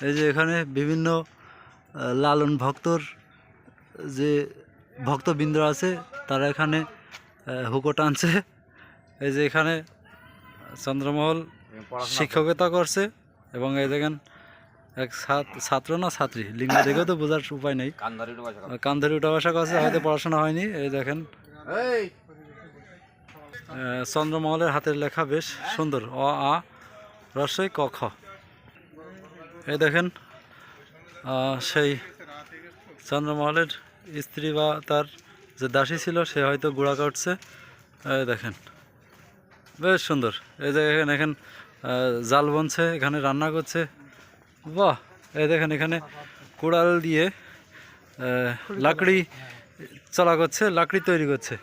এই যে এখানে বিভিন্ন লালন ভক্তর যে ভক্তবৃন্দ আছে তারা এখানে হুকো টানছে। এই যে এখানে চন্দ্রমহল শিক্ষকতা করছে এবং এই দেখেন এক ছাত্র না ছাত্রী লিঙ্গ দেখেও তো বোঝার উপায় নেই, কান ধরে উঠা বসা করছে, হয়তো পড়াশোনা হয়নি। এই দেখেন চন্দ্রমহলের হাতের লেখা বেশ সুন্দর, অ আ রস্বই ক খ। এই দেখেন সেই চন্দ্রমহলের স্ত্রী বা তার যে দাসী ছিল সে হয়তো গুড়া কাটছে। এই দেখেন বেশ সুন্দর। এই যে এখানে জাল বনছে, এখানে রান্না করছে। বাহ! এই দেখেন এখানে কুড়াল দিয়ে লাকড়ি চলা করছে, লাকড়ি তৈরি করছে।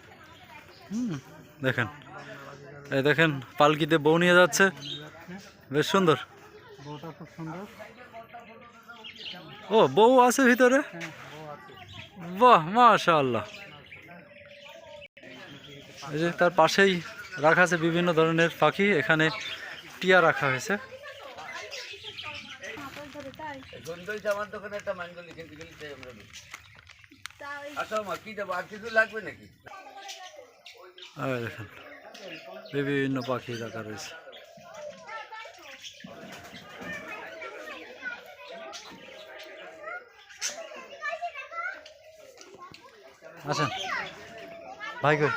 দেখেন, এই দেখেন পালকিতে বউ নিয়ে যাচ্ছে, বেশ সুন্দর। ও বউ আছে ভিতরে, বাহ মাশাআল্লাহ। এই যে তার পাশেই রাখা আছে বিভিন্ন ধরনের পাখি, এখানে টিয়া রাখা হয়েছে। দেখেন বিভিন্ন পাখি রাখা রয়েছে। আসেন ভাই কই?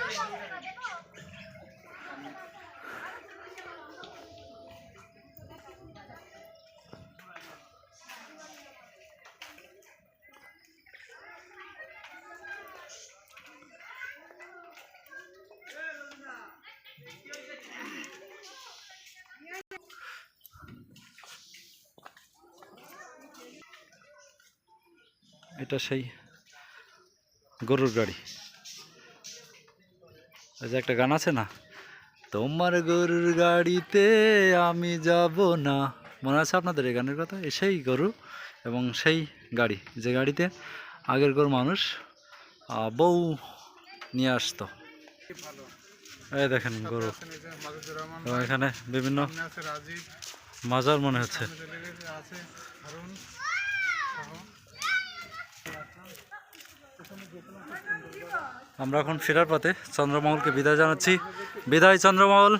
এটা সেই গরুর গাড়ি। এই যে একটা গান আছে না, তোমার গরুর গাড়িতে আমি যাব না, মনে আছে আপনাদের এই গানের কথা? সেই গরু এবং সেই গাড়ি, যে গাড়িতে আগেরকার মানুষ বউ নিয়ে আসতো। এই দেখেন গরু, এবং এখানে বিভিন্ন মাজার মনে হচ্ছে। আমরা এখন ফেরার পথে চন্দ্রমহলকে বিদায় জানাচ্ছি। বিদায় চন্দ্রমহল।